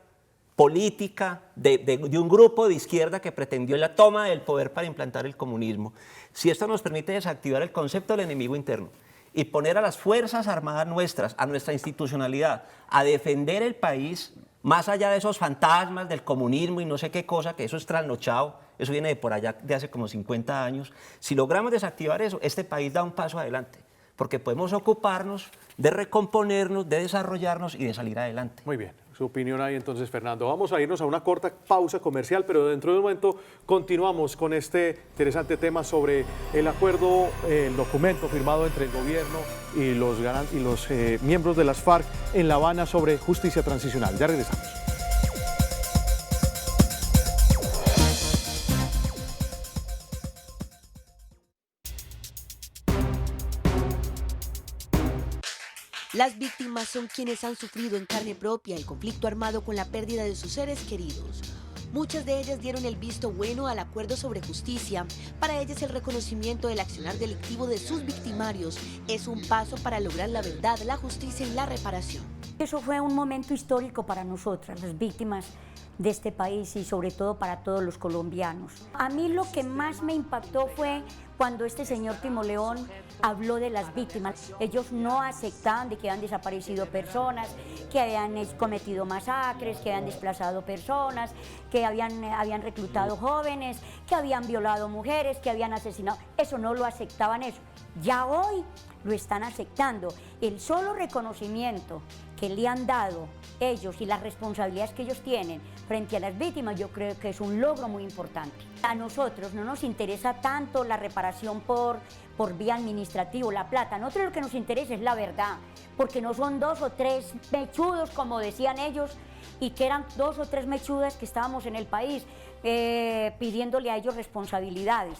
política de un grupo de izquierda que pretendió la toma del poder para implantar el comunismo, si esto nos permite desactivar el concepto del enemigo interno y poner a las Fuerzas Armadas nuestras, a nuestra institucionalidad, a defender el país, más allá de esos fantasmas del comunismo y no sé qué cosa, que eso es trasnochado, eso viene de por allá de hace como 50 años, si logramos desactivar eso, este país da un paso adelante, porque podemos ocuparnos de recomponernos, de desarrollarnos y de salir adelante. Muy bien, su opinión ahí entonces, Fernando. Vamos a irnos a una corta pausa comercial, pero dentro de un momento continuamos con este interesante tema sobre el acuerdo, el documento firmado entre el gobierno y los miembros de las FARC en La Habana sobre justicia transicional. Ya regresamos. Las víctimas son quienes han sufrido en carne propia el conflicto armado con la pérdida de sus seres queridos. Muchas de ellas dieron el visto bueno al acuerdo sobre justicia. Para ellas el reconocimiento del accionar delictivo de sus victimarios es un paso para lograr la verdad, la justicia y la reparación. Eso fue un momento histórico para nosotras, las víctimas de este país y sobre todo para todos los colombianos. A mí lo que más me impactó fue cuando este señor Timoleón habló de las víctimas. Ellos no aceptaban de que habían desaparecido personas, que habían cometido masacres, que habían desplazado personas, que habían reclutado jóvenes, que habían violado mujeres, que habían asesinado. Eso no lo aceptaban eso. Ya hoy lo están aceptando. El solo reconocimiento que le han dado ellos y las responsabilidades que ellos tienen frente a las víctimas, yo creo que es un logro muy importante. A nosotros no nos interesa tanto la reparación por vía administrativa, la plata. A nosotros lo que nos interesa es la verdad, porque no son 2 o 3 mechudos, como decían ellos, y que eran 2 o 3 mechudas que estábamos en el país pidiéndole a ellos responsabilidades.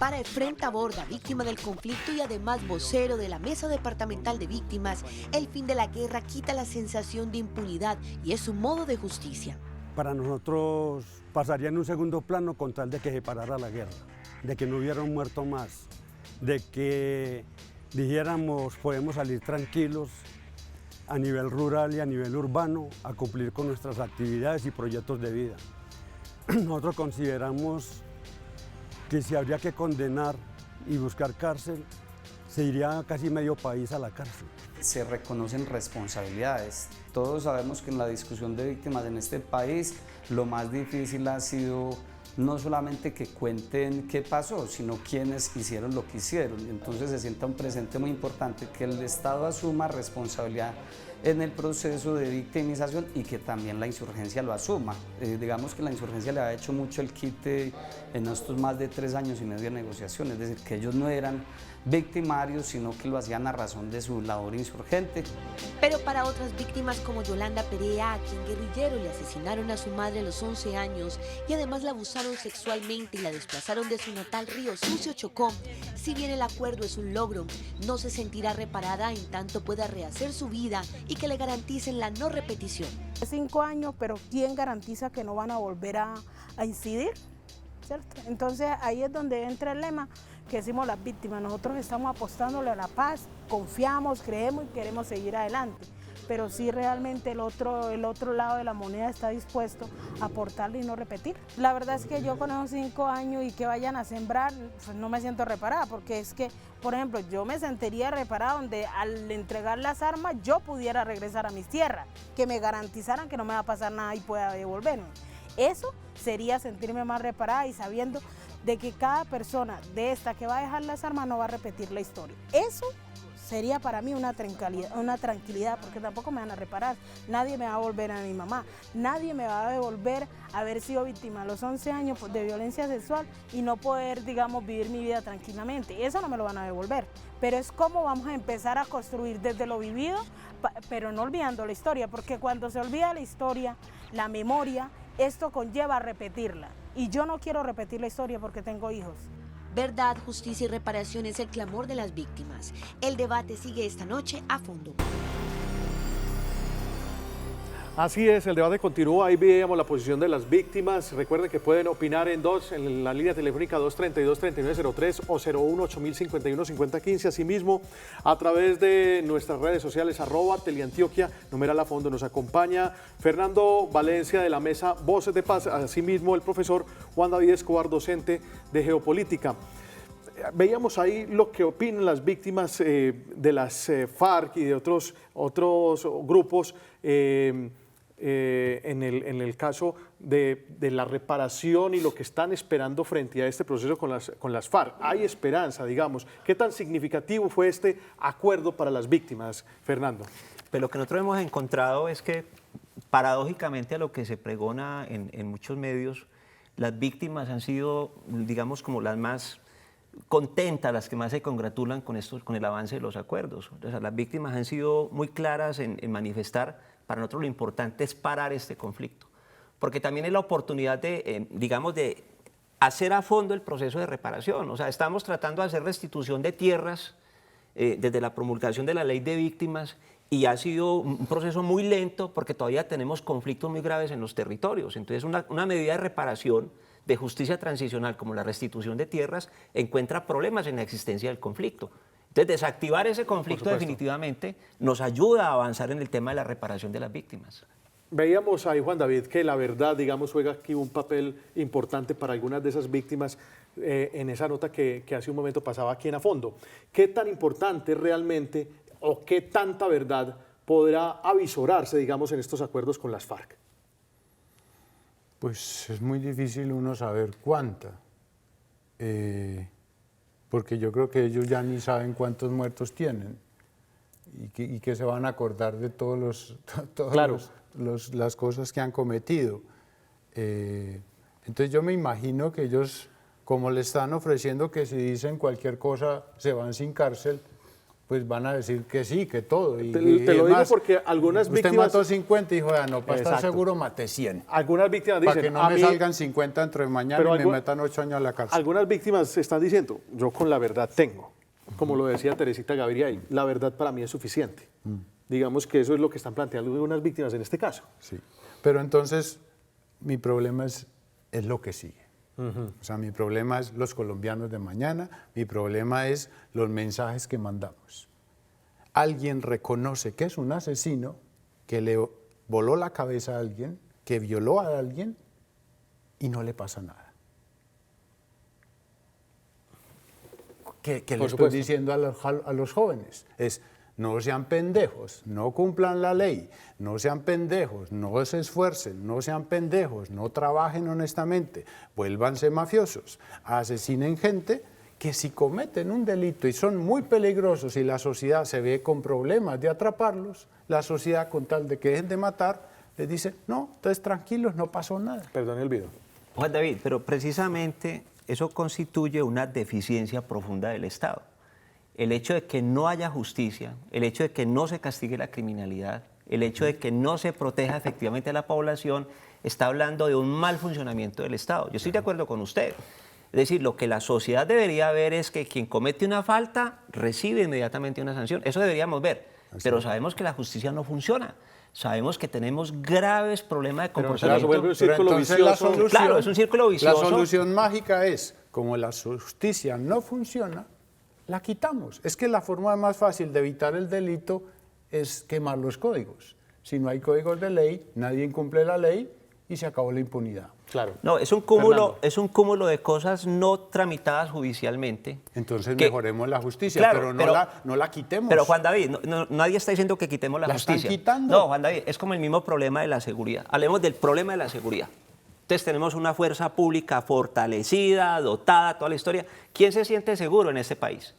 Para Efrén Taborda, víctima del conflicto y además vocero de la Mesa Departamental de Víctimas, el fin de la guerra quita la sensación de impunidad y es un modo de justicia. Para nosotros pasaría en un segundo plano con tal de que se parara la guerra, de que no hubiera un muerto más, de que dijéramos podemos salir tranquilos a nivel rural y a nivel urbano a cumplir con nuestras actividades y proyectos de vida. Nosotros consideramos que si habría que condenar y buscar cárcel, se iría casi medio país a la cárcel. se reconocen responsabilidades. Todos sabemos que en la discusión de víctimas en este país lo más difícil ha sido no solamente que cuenten qué pasó, sino quiénes hicieron lo que hicieron. Entonces se sienta un presente muy importante que el Estado asuma responsabilidad en el proceso de victimización y que también la insurgencia lo asuma. Digamos que la insurgencia le ha hecho mucho el quite en estos más de 3 años y medio de negociación, es decir, que ellos no eran victimarios, sino que lo hacían a razón de su labor insurgente. Pero para otras víctimas como Yolanda Perea, a quien guerrilleros le asesinaron a su madre a los 11 años y además la abusaron sexualmente y la desplazaron de su natal Río Sucio, Chocó, si bien el acuerdo es un logro, no se sentirá reparada en tanto pueda rehacer su vida y que le garanticen la no repetición. 5 años, pero ¿quién garantiza que no van a volver a incidir? ¿Cierto? Entonces ahí es donde entra el lema que decimos las víctimas. Nosotros estamos apostándole a la paz, confiamos, creemos y queremos seguir adelante. Pero sí realmente el otro lado de la moneda está dispuesto a aportarle y no repetir. La verdad es que yo con esos 5 años y que vayan a sembrar, pues no me siento reparada, porque es que, por ejemplo, yo me sentiría reparada donde al entregar las armas yo pudiera regresar a mis tierras, que me garantizaran que no me va a pasar nada y pueda devolverme. Eso sería sentirme más reparada y sabiendo de que cada persona de esta que va a dejar las armas no va a repetir la historia. Eso sería para mí una tranquilidad, porque tampoco me van a reparar. Nadie me va a volver a mi mamá, nadie me va a devolver a haber sido víctima a los 11 años de violencia sexual y no poder, digamos, vivir mi vida tranquilamente. Eso no me lo van a devolver, pero es cómo vamos a empezar a construir desde lo vivido, pero no olvidando la historia, porque cuando se olvida la historia, la memoria, esto conlleva a repetirla. Y yo no quiero repetir la historia porque tengo hijos. Verdad, justicia y reparación es el clamor de las víctimas. El debate sigue esta noche a fondo. Así es, el debate continúa, ahí veíamos la posición de las víctimas. Recuerden que pueden opinar en la línea telefónica 232-3903 o 01-8051-5015, asimismo a través de nuestras redes sociales, @Teleantioquia, numeral a fondo. Nos acompaña Fernando Valencia de la mesa Voces de Paz, asimismo el profesor Juan David Escobar, docente de Geopolítica. Veíamos ahí lo que opinan las víctimas de las FARC y de otros grupos en el caso de la reparación y lo que están esperando frente a este proceso con las FARC. Hay esperanza, digamos. ¿Qué tan significativo fue este acuerdo para las víctimas, Fernando? Pero lo que nosotros hemos encontrado es que, paradójicamente a lo que se pregona en muchos medios, las víctimas han sido, digamos, como las más contentas, las que más se congratulan con el avance de los acuerdos. O sea, las víctimas han sido muy claras en manifestar, para nosotros lo importante es parar este conflicto, porque también es la oportunidad de, digamos, de hacer a fondo el proceso de reparación. O sea, estamos tratando de hacer restitución de tierras desde la promulgación de la ley de víctimas y ha sido un proceso muy lento porque todavía tenemos conflictos muy graves en los territorios. Entonces, una medida de reparación, de justicia transicional como la restitución de tierras, encuentra problemas en la existencia del conflicto. Entonces, desactivar ese conflicto definitivamente nos ayuda a avanzar en el tema de la reparación de las víctimas. Veíamos ahí, Juan David, que la verdad, digamos, juega aquí un papel importante para algunas de esas víctimas en esa nota que hace un momento pasaba aquí en A Fondo. ¿Qué tan importante realmente o qué tanta verdad podrá avisorarse, digamos, en estos acuerdos con las FARC? Pues es muy difícil uno saber cuánta, porque yo creo que ellos ya ni saben cuántos muertos tienen y que se van a acordar de todas las cosas que han cometido. Entonces yo me imagino que ellos, como le están ofreciendo que si dicen cualquier cosa se van sin cárcel, pues van a decir que sí, que todo. Te lo digo porque algunas víctimas... Usted mató 50 y dijo, no, para estar seguro maté 100. Algunas víctimas dicen... Para que no me salgan 50 dentro de mañana y me metan 8 años a la cárcel. Algunas víctimas están diciendo, yo con la verdad tengo. Como lo decía Teresita Gaviria, la verdad para mí es suficiente. Digamos que eso es lo que están planteando algunas víctimas en este caso. Sí, pero entonces mi problema es lo que sigue. O sea, mi problema es los colombianos de mañana, mi problema es los mensajes que mandamos. Alguien reconoce que es un asesino, que le voló la cabeza a alguien, que violó a alguien y no le pasa nada. ¿Qué le estoy diciendo a los jóvenes? Es, no sean pendejos, no cumplan la ley, no sean pendejos, no se esfuercen, no sean pendejos, no trabajen honestamente, vuélvanse mafiosos, asesinen gente, que si cometen un delito y son muy peligrosos y la sociedad se ve con problemas de atraparlos, la sociedad con tal de que dejen de matar, les dice, no, entonces tranquilos, no pasó nada. Perdón el video. Juan David, pero precisamente eso constituye una deficiencia profunda del Estado. El hecho de que no haya justicia, el hecho de que no se castigue la criminalidad, el hecho de que no se proteja efectivamente a la población, está hablando de un mal funcionamiento del Estado. Yo estoy de acuerdo con usted. Es decir, lo que la sociedad debería ver es que quien comete una falta recibe inmediatamente una sanción. Eso deberíamos ver. Pero sabemos que la justicia no funciona. Sabemos que tenemos graves problemas de comportamiento. Pero un círculo vicioso. Claro, es un círculo vicioso. La solución mágica es, como la justicia no funciona, la quitamos. Es que la forma más fácil de evitar el delito es quemar los códigos. Si no hay códigos de ley, nadie incumple la ley y se acabó la impunidad. Claro. No, es un cúmulo de cosas no tramitadas judicialmente. Entonces mejoremos la justicia, claro, pero no la quitemos. Pero Juan David, nadie está diciendo que quitemos la justicia. ¿La están quitando? No, Juan David, es como el mismo problema de la seguridad. Hablemos del problema de la seguridad. Entonces tenemos una fuerza pública fortalecida, dotada, toda la historia. ¿Quién se siente seguro en este país?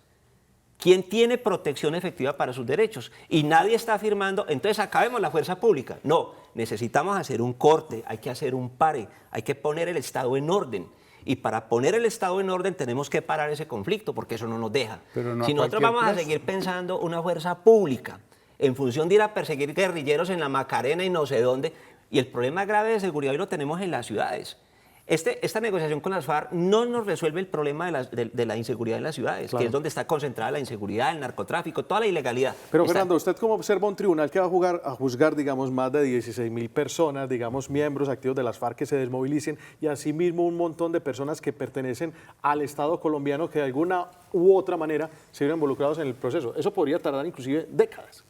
¿Quién tiene protección efectiva para sus derechos? Y nadie está afirmando, entonces acabemos la fuerza pública. No, necesitamos hacer un corte, hay que hacer un pare, hay que poner el Estado en orden. Y para poner el Estado en orden tenemos que parar ese conflicto, porque eso no nos deja. Si nosotros vamos a seguir pensando una fuerza pública en función de ir a perseguir guerrilleros en la Macarena y no sé dónde, y el problema grave de seguridad hoy lo tenemos en las ciudades. Esta negociación con las FARC no nos resuelve el problema de la inseguridad en las ciudades, claro, que es donde está concentrada la inseguridad, el narcotráfico, toda la ilegalidad. Pero Fernando, usted cómo observa un tribunal que va a juzgar, digamos, más de 16.000 personas, digamos, miembros activos de las FARC que se desmovilicen y asimismo un montón de personas que pertenecen al Estado colombiano que de alguna u otra manera se vieron involucrados en el proceso? Eso podría tardar inclusive décadas.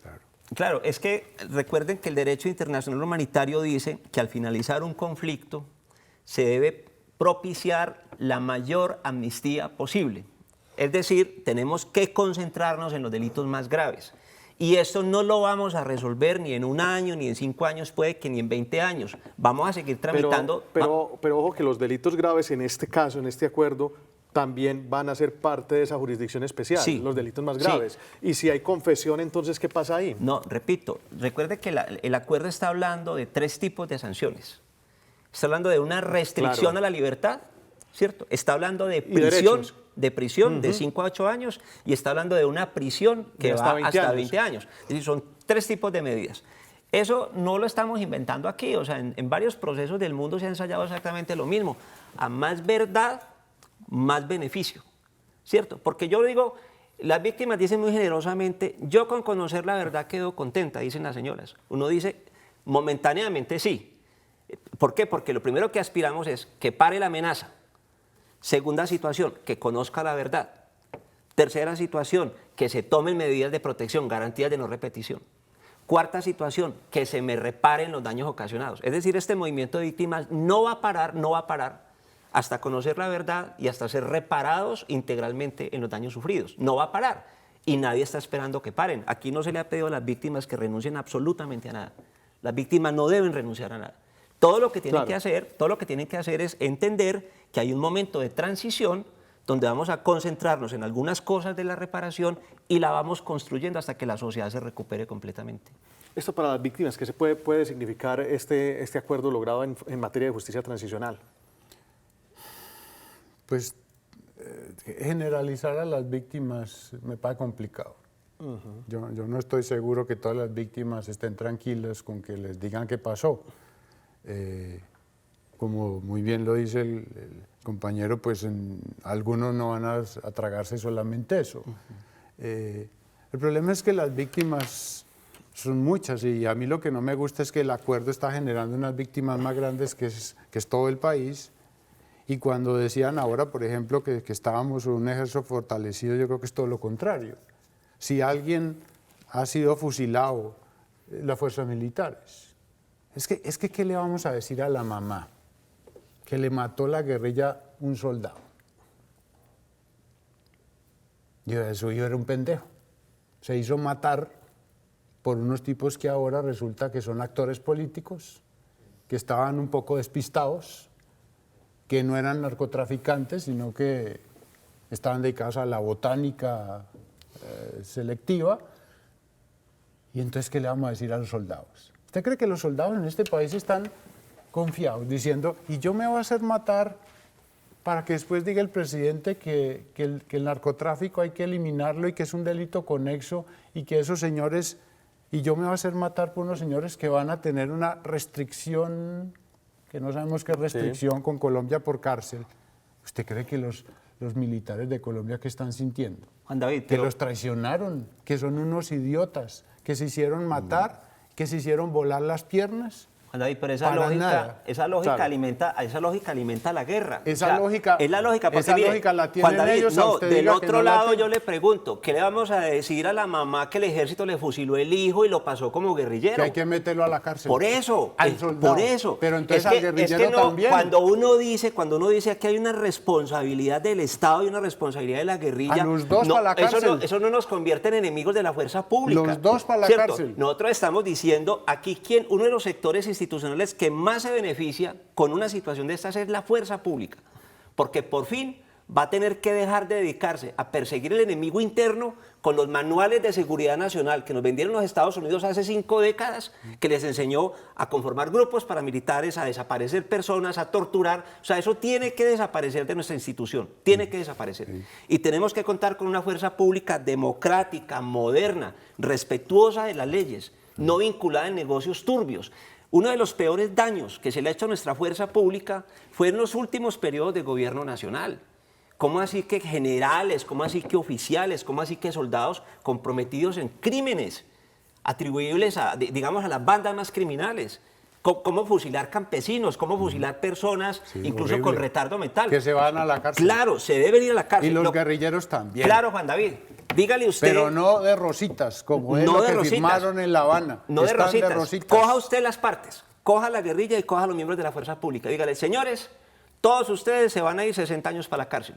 Claro, es que recuerden que el derecho internacional humanitario dice que al finalizar un conflicto se debe propiciar la mayor amnistía posible. Es decir, tenemos que concentrarnos en los delitos más graves. Y esto no lo vamos a resolver ni en un año, ni en 5 años, puede que ni en 20 años. Vamos a seguir tramitando... Pero ojo que los delitos graves en este caso, en este acuerdo, también van a ser parte de esa jurisdicción especial, sí, los delitos más graves. Sí. Y si hay confesión, entonces, ¿qué pasa ahí? No, repito, recuerde que el acuerdo está hablando de 3 tipos de sanciones. Está hablando de una restricción a la libertad, ¿cierto? Está hablando de prisión, de 5 a 8 años, y está hablando de una prisión que va hasta 20 años. Es decir, son 3 tipos de medidas. Eso no lo estamos inventando aquí, o sea, en varios procesos del mundo se ha ensayado exactamente lo mismo. A más verdad, más beneficio, ¿cierto? Porque yo digo, las víctimas dicen muy generosamente, yo con conocer la verdad quedo contenta, dicen las señoras. Uno dice, momentáneamente sí. ¿Por qué? Porque lo primero que aspiramos es que pare la amenaza. Segunda situación, que conozca la verdad. Tercera situación, que se tomen medidas de protección, garantías de no repetición. Cuarta situación, que se me reparen los daños ocasionados. Es decir, este movimiento de víctimas no va a parar hasta conocer la verdad y hasta ser reparados integralmente en los daños sufridos. No va a parar y nadie está esperando que paren. Aquí no se le ha pedido a las víctimas que renuncien absolutamente a nada. Las víctimas no deben renunciar a nada. Todo lo que tienen que hacer es entender que hay un momento de transición donde vamos a concentrarnos en algunas cosas de la reparación y la vamos construyendo hasta que la sociedad se recupere completamente. Esto para las víctimas, ¿qué se puede significar este acuerdo logrado en materia de justicia transicional? Pues generalizar a las víctimas me parece complicado. Yo no estoy seguro que todas las víctimas estén tranquilas con que les digan qué pasó. Como muy bien lo dice el compañero, pues algunos no van a tragarse solamente eso. El problema es que las víctimas son muchas y a mí lo que no me gusta es que el acuerdo está generando unas víctimas más grandes que es todo el país. Y cuando decían ahora, por ejemplo, que estábamos en un ejército fortalecido, yo creo que es todo lo contrario. Si alguien ha sido fusilado, las fuerzas militares. Es que, ¿qué le vamos a decir a la mamá? Que le mató la guerrilla un soldado. Su hijo era un pendejo. se hizo matar por unos tipos que ahora resulta que son actores políticos, que estaban un poco despistados, que no eran narcotraficantes, sino que estaban dedicados a la botánica selectiva. Y entonces, ¿qué le vamos a decir a los soldados? ¿Usted cree que los soldados en este país están confiados, diciendo, y yo me voy a hacer matar para que después diga el presidente que el narcotráfico hay que eliminarlo y que es un delito conexo y que esos señores, y yo me voy a hacer matar por unos señores que van a tener una restricción, que no sabemos qué restricción, con Colombia por cárcel? ¿Usted cree que los militares de Colombia qué están sintiendo? Juan David, que los traicionaron, que son unos idiotas, que se hicieron matar, que se hicieron volar las piernas. Juan David, pero esa lógica alimenta la guerra. Esa lógica la tienen Juan David, ellos. No, del otro lado yo le pregunto, ¿qué le vamos a decir a la mamá que el ejército le fusiló el hijo y lo pasó como guerrillero? Que hay que meterlo a la cárcel. Por eso, al soldado. Por eso. Pero entonces al guerrillero también. Cuando uno dice que hay una responsabilidad del Estado y una responsabilidad de la guerrilla, a los dos para la cárcel. Eso no nos convierte en enemigos de la fuerza pública. Los dos para la cárcel. Nosotros estamos diciendo aquí uno de los sectores institucionales que más se beneficia con una situación de estas es la fuerza pública, porque por fin va a tener que dejar de dedicarse a perseguir el enemigo interno con los manuales de seguridad nacional que nos vendieron los Estados Unidos hace 5 décadas, que les enseñó a conformar grupos paramilitares, a desaparecer personas, a torturar. O sea, eso tiene que desaparecer de nuestra institución, tiene que desaparecer. Y tenemos que contar con una fuerza pública democrática, moderna, respetuosa de las leyes, no vinculada en negocios turbios. Uno de los peores daños que se le ha hecho a nuestra fuerza pública fue en los últimos periodos de gobierno nacional. ¿Cómo así que generales, cómo así que oficiales, cómo así que soldados comprometidos en crímenes atribuibles a, digamos, a las bandas más criminales? ¿Cómo fusilar campesinos? ¿Cómo fusilar personas, incluso con retardo mental? Que se van a la cárcel. Claro, se deben ir a la cárcel. Y los guerrilleros también. Claro, Juan David. Dígale usted. Pero no de rositas, como es lo que firmaron en La Habana. No de rositas. Coja usted las partes. Coja la guerrilla y coja a los miembros de la fuerza pública. Dígale, señores, todos ustedes se van a ir 60 años para la cárcel.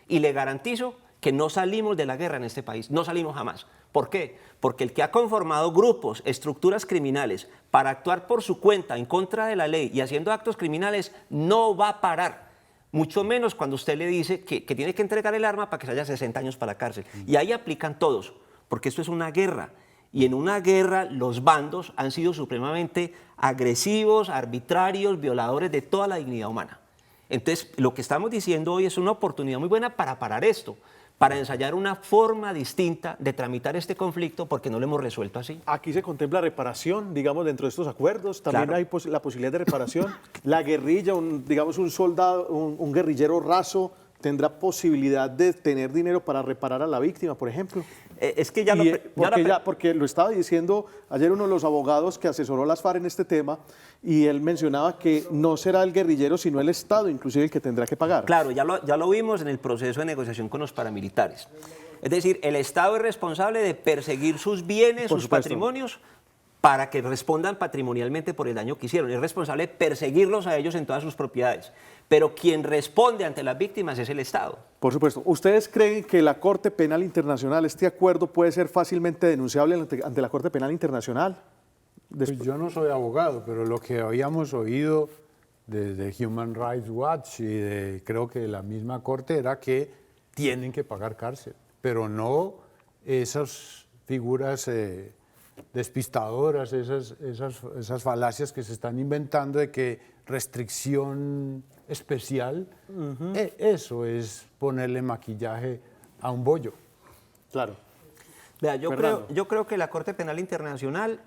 Y le garantizo que no salimos de la guerra en este país. No salimos jamás. ¿Por qué? Porque el que ha conformado grupos, estructuras criminales para actuar por su cuenta en contra de la ley y haciendo actos criminales no va a parar. Mucho menos cuando usted le dice que tiene que entregar el arma para que se vaya 60 años para la cárcel. Y ahí aplican todos, porque esto es una guerra. Y en una guerra los bandos han sido supremamente agresivos, arbitrarios, violadores de toda la dignidad humana. Entonces, lo que estamos diciendo hoy es una oportunidad muy buena para parar esto, para ensayar una forma distinta de tramitar este conflicto, porque no lo hemos resuelto así. Aquí se contempla reparación, digamos, dentro de estos acuerdos. También hay la posibilidad de reparación. La guerrilla, digamos, un soldado, un guerrillero raso, ¿tendrá posibilidad de tener dinero para reparar a la víctima, por ejemplo? Es que porque lo estaba diciendo ayer uno de los abogados que asesoró a las FARC en este tema, y él mencionaba que no será el guerrillero, sino el Estado, inclusive el que tendrá que pagar. Claro, ya lo vimos en el proceso de negociación con los paramilitares. Es decir, el Estado es responsable de perseguir sus bienes, sus patrimonios, para que respondan patrimonialmente por el daño que hicieron. Es responsable de perseguirlos a ellos en todas sus propiedades. Pero quien responde ante las víctimas es el Estado. Por supuesto. ¿Ustedes creen que la Corte Penal Internacional, este acuerdo puede ser fácilmente denunciable ante la Corte Penal Internacional? Pues yo no soy abogado, pero lo que habíamos oído desde Human Rights Watch y creo que de la misma Corte era que tienen que pagar cárcel, pero no esas figuras despistadoras, esas falacias que se están inventando de que restricción especial, eso es ponerle maquillaje a un bollo. Claro. Vea, yo creo que la Corte Penal Internacional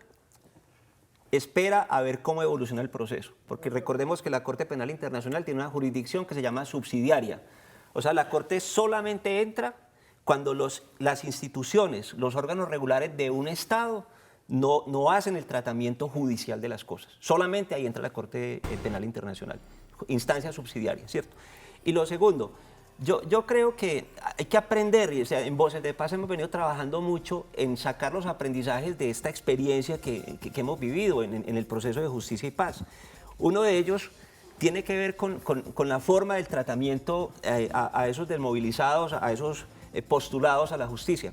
espera a ver cómo evoluciona el proceso, porque recordemos que la Corte Penal Internacional tiene una jurisdicción que se llama subsidiaria. O sea, la Corte solamente entra cuando las instituciones, los órganos regulares de un Estado no hacen el tratamiento judicial de las cosas. Solamente ahí entra la Corte Penal Internacional, instancia subsidiaria, ¿cierto? Y lo segundo, yo creo que hay que aprender, y, o sea, en Voces de Paz hemos venido trabajando mucho en sacar los aprendizajes de esta experiencia que hemos vivido en el proceso de justicia y paz. Uno de ellos tiene que ver con la forma del tratamiento a esos desmovilizados, a esos postulados a la justicia.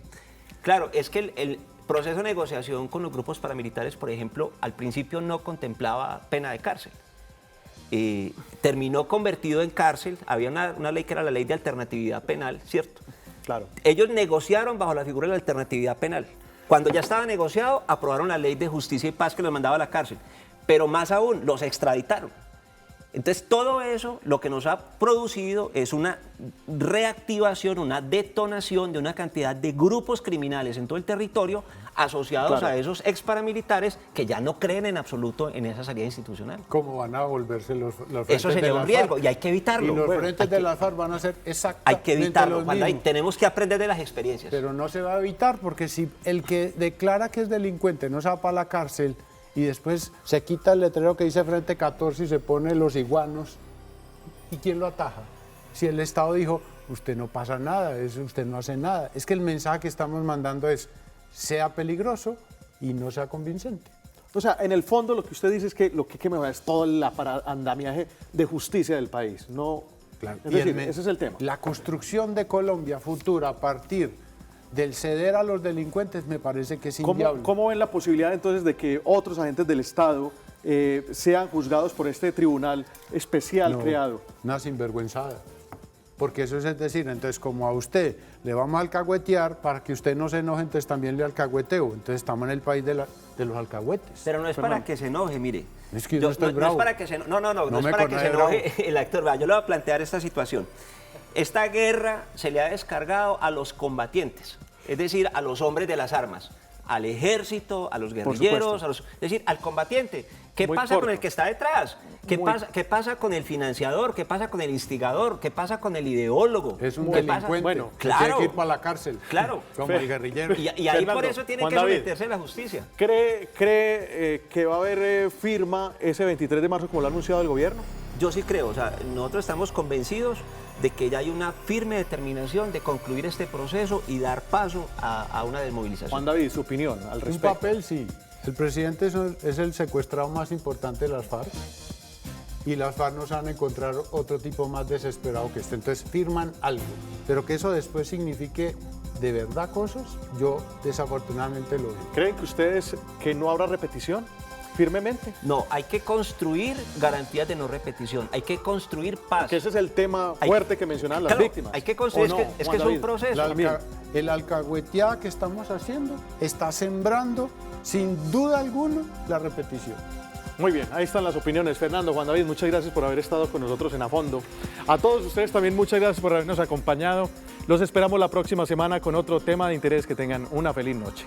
Claro, es que el proceso de negociación con los grupos paramilitares, por ejemplo, al principio no contemplaba pena de cárcel. Terminó convertido en cárcel, había una ley que era la ley de alternatividad penal, ¿cierto? Claro. Ellos negociaron bajo la figura de la alternatividad penal. Cuando ya estaba negociado, aprobaron la ley de justicia y paz que los mandaba a la cárcel. Pero más aún, los extraditaron. Entonces, todo eso lo que nos ha producido es una reactivación, una detonación de una cantidad de grupos criminales en todo el territorio asociados a esos ex paramilitares que ya no creen en absoluto en esa salida institucional. ¿Cómo van a volverse los frentes eso sería un riesgo y hay que evitarlo. Y los frentes de las FARC van a ser exactamente hay que evitarlo, los mismos. Tenemos que aprender de las experiencias. Pero no se va a evitar porque si el que declara que es delincuente no se va para la cárcel y después se quita el letrero que dice Frente 14 y se pone los iguanos, ¿y quién lo ataja? Si el Estado dijo, usted no pasa nada, usted no hace nada. Es que el mensaje que estamos mandando es, sea peligroso y no sea convincente. O sea, en el fondo lo que usted dice es que lo que hay que mejorar es todo el andamiaje de justicia del país. No, claro. Es decir, ese es el tema. La construcción de Colombia futura a partir del ceder a los delincuentes me parece que es inviable. ¿Cómo ven la posibilidad entonces de que otros agentes del Estado sean juzgados por este tribunal especial creado? Una sinvergüenzada. Porque eso es decir, entonces como a usted le vamos a alcahuetear, para que usted no se enoje, entonces también le alcahueteo. Entonces estamos en el país de los alcahuetes. Pero no es para que se enoje, mire. Es que no es para que se enoje. No es para que se enoje el actor. Yo le voy a plantear esta situación. Esta guerra se le ha descargado a los combatientes, es decir, a los hombres de las armas, al ejército, a los guerrilleros, es decir, al combatiente. ¿Qué pasa con el que está detrás? ¿Qué pasa con el financiador? ¿Qué pasa con el instigador? ¿Qué pasa con el ideólogo? Es un delincuente. Bueno, claro. Tiene que ir para la cárcel. Claro. Como el guerrillero. Y ahí Fernando, por eso tiene que someterse a la justicia. ¿Cree que va a haber firma ese 23 de marzo como lo ha anunciado el gobierno? Yo sí creo, o sea, nosotros estamos convencidos de que ya hay una firme determinación de concluir este proceso y dar paso a una desmovilización. Juan David, su opinión al respecto. Un papel, sí. El presidente es el secuestrado más importante de las FARC y las FARC no se van a encontrar otro tipo más desesperado que este. Entonces firman algo, pero que eso después signifique de verdad cosas, yo desafortunadamente lo digo. ¿Creen que ustedes que no habrá repetición? Firmemente. No, hay que construir garantías de no repetición, hay que construir paz. Porque ese es el tema fuerte que mencionaban las víctimas. Hay que construir, es que es un proceso. El alcahueteada que estamos haciendo está sembrando, sin duda alguna, la repetición. Muy bien, ahí están las opiniones. Fernando, Juan David, muchas gracias por haber estado con nosotros en A Fondo. A todos ustedes también muchas gracias por habernos acompañado. Los esperamos la próxima semana con otro tema de interés. Que tengan una feliz noche.